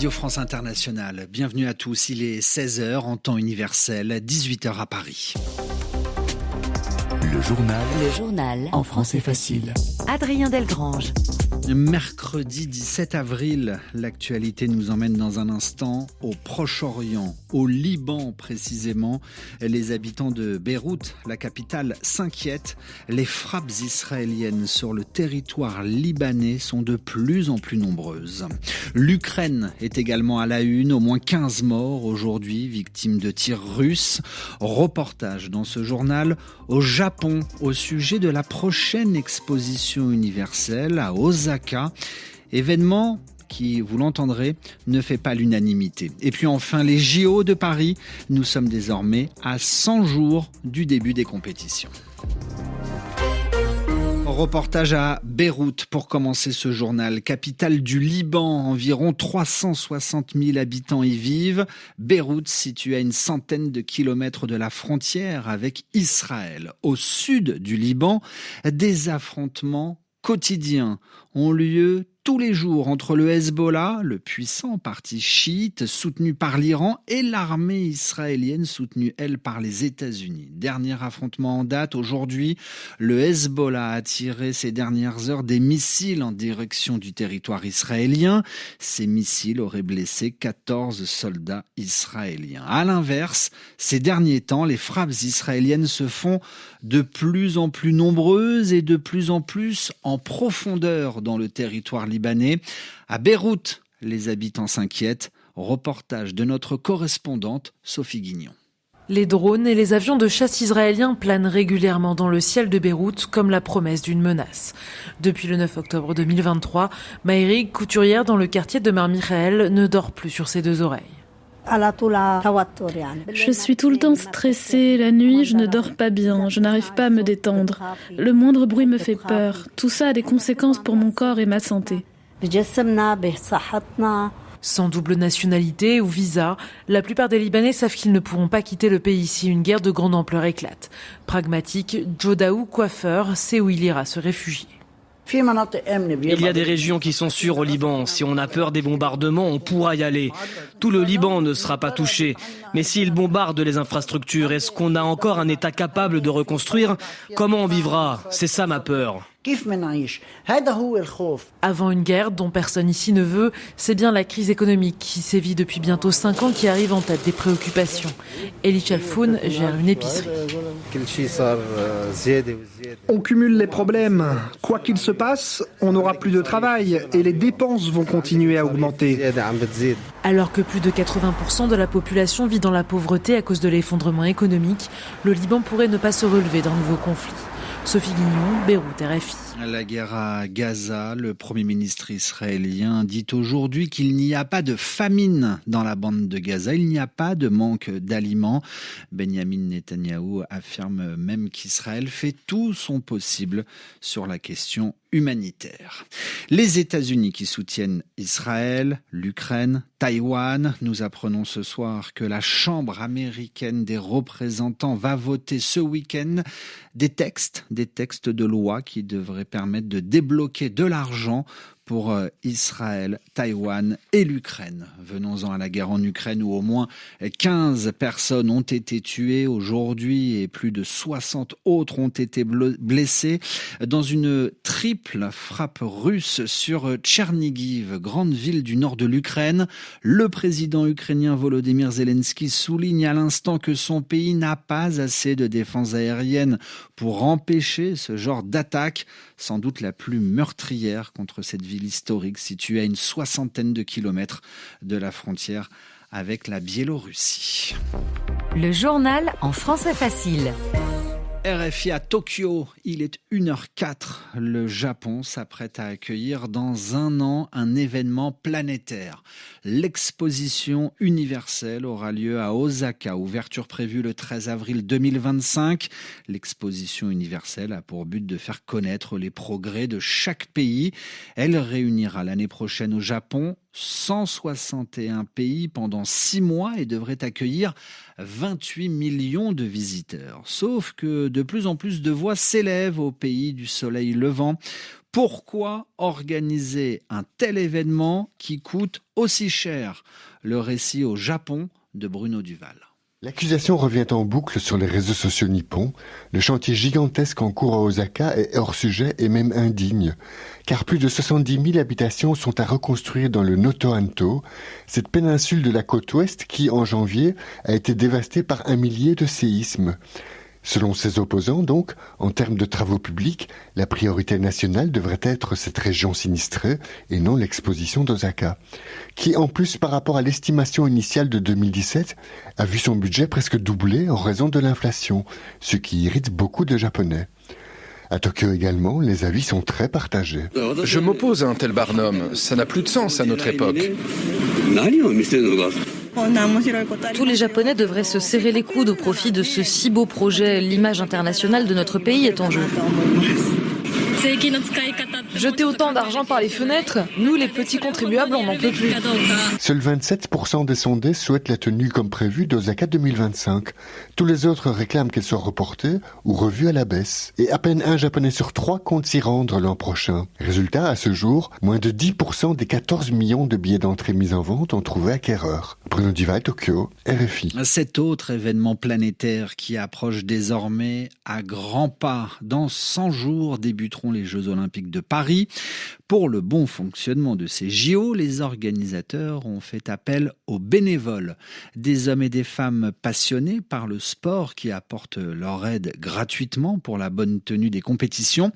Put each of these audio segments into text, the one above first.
Radio France Internationale. Bienvenue à tous. Il est 16h en temps universel, 18h à Paris. Le journal en français facile. Adrien Delgrange. Mercredi 17 avril, l'actualité nous emmène dans un instant au Proche-Orient, au Liban précisément. Les habitants de Beyrouth, la capitale, s'inquiètent. Les frappes israéliennes sur le territoire libanais sont de plus en plus nombreuses. L'Ukraine est également à la une, au moins 15 morts aujourd'hui, victimes de tirs russes. Reportage dans ce journal au Japon, au sujet de la prochaine exposition universelle à Osaka. Événement qui, vous l'entendrez, ne fait pas l'unanimité. Et puis enfin, les JO de Paris. Nous sommes désormais à 100 jours du début des compétitions. Reportage à Beyrouth pour commencer ce journal. Capitale du Liban, environ 360 000 habitants y vivent. Beyrouth, située à une centaine de kilomètres de la frontière avec Israël. Au sud du Liban, des affrontements quotidiens ont lieu tous les jours entre le Hezbollah, le puissant parti chiite soutenu par l'Iran, et l'armée israélienne soutenue, elle, par les États-Unis. Dernier affrontement en date, aujourd'hui, le Hezbollah a tiré ces dernières heures des missiles en direction du territoire israélien. Ces missiles auraient blessé 14 soldats israéliens. À l'inverse, ces derniers temps, les frappes israéliennes se font de plus en plus nombreuses et de plus en plus en profondeur dans le territoire libanais. À Beyrouth, les habitants s'inquiètent. Reportage de notre correspondante Sophie Guignon. Les drones et les avions de chasse israéliens planent régulièrement dans le ciel de Beyrouth comme la promesse d'une menace. Depuis le 9 octobre 2023, Maïrig, couturière dans le quartier de Mar Michael, ne dort plus sur ses deux oreilles. Je suis tout le temps stressée, la nuit je ne dors pas bien, je n'arrive pas à me détendre. Le moindre bruit me fait peur. Tout ça a des conséquences pour mon corps et ma santé. Sans double nationalité ou visa, la plupart des Libanais savent qu'ils ne pourront pas quitter le pays si une guerre de grande ampleur éclate. Pragmatique, Joe Daou, coiffeur, sait où il ira se réfugier. Il y a des régions qui sont sûres au Liban. Si on a peur des bombardements, on pourra y aller. Tout le Liban ne sera pas touché. Mais s'ils bombardent les infrastructures, est-ce qu'on a encore un État capable de reconstruire ? Comment on vivra ? C'est ça ma peur. Avant une guerre dont personne ici ne veut, c'est bien la crise économique qui sévit depuis bientôt 5 ans qui arrive en tête des préoccupations. Elie Chalfoun gère une épicerie. On cumule les problèmes. Quoi qu'il se passe, on n'aura plus de travail et les dépenses vont continuer à augmenter. Alors que plus de 80% de la population vit dans la pauvreté à cause de l'effondrement économique, le Liban pourrait ne pas se relever d'un nouveau conflit. Sophie Guignon, Beyrouth, RFI. La guerre à Gaza, le Premier ministre israélien dit aujourd'hui qu'il n'y a pas de famine dans la bande de Gaza, il n'y a pas de manque d'aliments. Benjamin Netanyahou affirme même qu'Israël fait tout son possible sur la question humanitaire. Les États-Unis qui soutiennent Israël, l'Ukraine, Taïwan. Nous apprenons ce soir que la Chambre américaine des représentants va voter ce week-end des textes de loi qui devraient permettre de débloquer de l'argent pour Israël, Taïwan et l'Ukraine. Venons-en à la guerre en Ukraine où au moins 15 personnes ont été tuées aujourd'hui et plus de 60 autres ont été blessées dans une triple frappe russe sur Tchernigiv, grande ville du nord de l'Ukraine. Le président ukrainien Volodymyr Zelensky souligne à l'instant que son pays n'a pas assez de défense aérienne pour empêcher ce genre d'attaque, sans doute la plus meurtrière contre cette ville historique située à une 60aine de kilomètres de la frontière avec la Biélorussie. Le journal en français facile. RFI à Tokyo, il est 1h04. Le Japon s'apprête à accueillir dans un an un événement planétaire. L'exposition universelle aura lieu à Osaka, ouverture prévue le 13 avril 2025. L'exposition universelle a pour but de faire connaître les progrès de chaque pays. Elle réunira l'année prochaine au Japon 161 pays pendant 6 mois et devrait accueillir 28 millions de visiteurs. Sauf que de plus en plus de voix s'élèvent au pays du soleil levant Pourquoi organiser un tel événement qui coûte aussi cher ? Le récit au Japon de Bruno Duval. L'accusation revient en boucle sur les réseaux sociaux nippons. Le chantier gigantesque en cours à Osaka est hors sujet et même indigne. Car plus de 70 000 habitations sont à reconstruire dans le Noto-Hanto, cette péninsule de la côte ouest qui, en janvier, a été dévastée par 1 millier de séismes. Selon ses opposants, donc, en termes de travaux publics, la priorité nationale devrait être cette région sinistrée et non l'exposition d'Osaka, qui, en plus, par rapport à l'estimation initiale de 2017, a vu son budget presque doubler en raison de l'inflation, ce qui irrite beaucoup de Japonais. À Tokyo également, les avis sont très partagés. Je m'oppose à un tel barnum, ça n'a plus de sens à notre époque. Tous les Japonais devraient se serrer les coudes au profit de ce si beau projet. L'image internationale de notre pays est en jeu. Jeter autant d'argent par les fenêtres, nous les petits contribuables, on n'en peut plus. Seuls 27% des sondés souhaitent la tenue comme prévu d'Osaka 2025. Tous les autres réclament qu'elle soit reportée ou revue à la baisse. Et à peine un Japonais sur 3 compte s'y rendre l'an prochain. Résultat, à ce jour, moins de 10% des 14 millions de billets d'entrée mis en vente ont trouvé acquéreur. Bruno Duval, Tokyo, RFI. Cet autre événement planétaire qui approche désormais à grands pas. Dans 100 jours débuteront les Jeux Olympiques de Paris. Pour le bon fonctionnement de ces JO, les organisateurs ont fait appel aux bénévoles, des hommes et des femmes passionnés par le sport qui apportent leur aide gratuitement pour la bonne tenue des compétitions.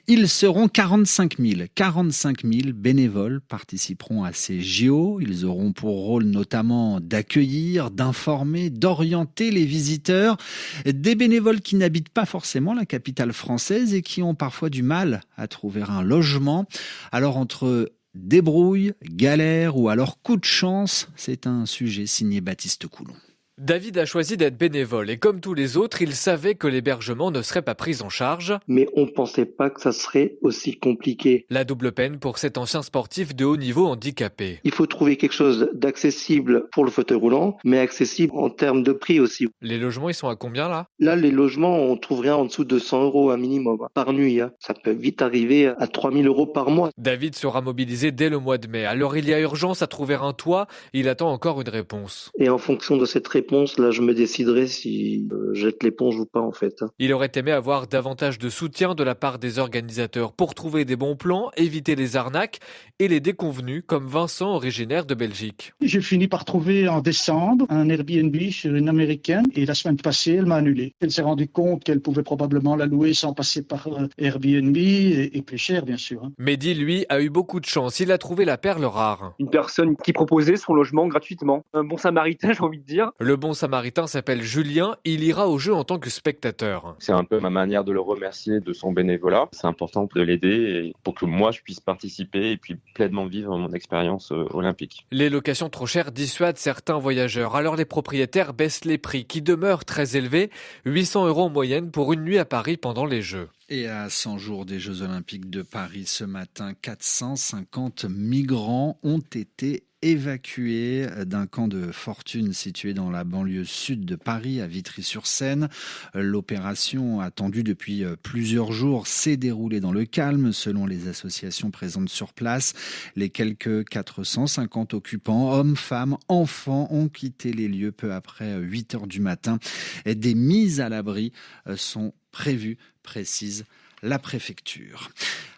Ils seront 45 000. 45 000 bénévoles participeront à ces JO. Ils auront pour rôle notamment d'accueillir, d'informer, d'orienter les visiteurs. Des bénévoles qui n'habitent pas forcément la capitale française et qui ont parfois du mal à trouver un logement. Alors entre débrouille, galère ou alors coup de chance, c'est un sujet signé Baptiste Coulon. David a choisi d'être bénévole et comme tous les autres, il savait que l'hébergement ne serait pas pris en charge. Mais on ne pensait pas que ça serait aussi compliqué. La double peine pour cet ancien sportif de haut niveau handicapé. Il faut trouver quelque chose d'accessible pour le fauteuil roulant, mais accessible en termes de prix aussi. Les logements, ils sont à combien là ? Là, les logements, on trouve rien en dessous de 100 € un minimum par nuit. Ça peut vite arriver à 3 000 € par mois. David sera mobilisé dès le mois de mai. Alors il y a urgence à trouver un toit. Il attend encore une réponse. Et en fonction de cette réponse, là, je me déciderai si je jette l'éponge ou pas, en fait. Il aurait aimé avoir davantage de soutien de la part des organisateurs pour trouver des bons plans, éviter les arnaques et les déconvenus, comme Vincent, originaire de Belgique. J'ai fini par trouver en décembre un Airbnb sur une Américaine et la semaine passée, elle m'a annulé. Elle s'est rendue compte qu'elle pouvait probablement la louer sans passer par Airbnb et plus cher, bien sûr. Mehdi, lui, a eu beaucoup de chance. Il a trouvé la perle rare. Une personne qui proposait son logement gratuitement. Un bon samaritain, j'ai envie de dire. Le bon samaritain s'appelle Julien, il ira au jeu en tant que spectateur. C'est un peu ma manière de le remercier de son bénévolat. C'est important de l'aider pour que moi je puisse participer et puis pleinement vivre mon expérience olympique. Les locations trop chères dissuadent certains voyageurs, alors les propriétaires baissent les prix qui demeurent très élevés, 800 € en moyenne pour une nuit à Paris pendant les Jeux. Et à 100 jours des Jeux Olympiques de Paris ce matin, 450 migrants ont été évacués d'un camp de fortune situé dans la banlieue sud de Paris, à Vitry-sur-Seine. L'opération, attendue depuis plusieurs jours, s'est déroulée dans le calme, selon les associations présentes sur place. Les quelques 450 occupants, hommes, femmes, enfants, ont quitté les lieux peu après 8 heures du matin. Des mises à l'abri sont prévues, précise la préfecture.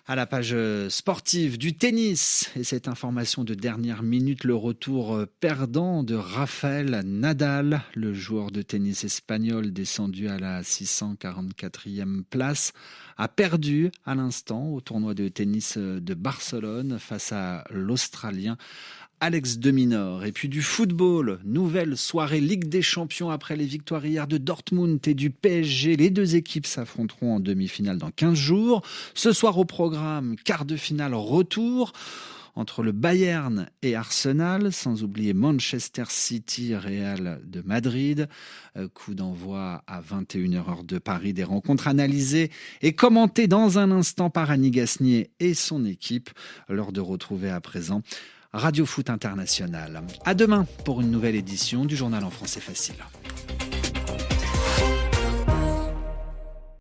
À la page sportive du tennis, et cette information de dernière minute, le retour perdant de Rafael Nadal, le joueur de tennis espagnol descendu à la 644e place, a perdu à l'instant au tournoi de tennis de Barcelone face à l'Australien Alex de Minaur. Et puis du football, nouvelle soirée Ligue des Champions après les victoires hier de Dortmund et du PSG. Les deux équipes s'affronteront en demi-finale dans 15 jours. Ce soir au programme, quart de finale retour entre le Bayern et Arsenal, sans oublier Manchester City, Real de Madrid. Coup d'envoi à 21h heure de Paris, des rencontres analysées et commentées dans un instant par Annie Gasnier et son équipe. L'heure de retrouver à présent Radio Foot International. À demain pour une nouvelle édition du Journal en français facile.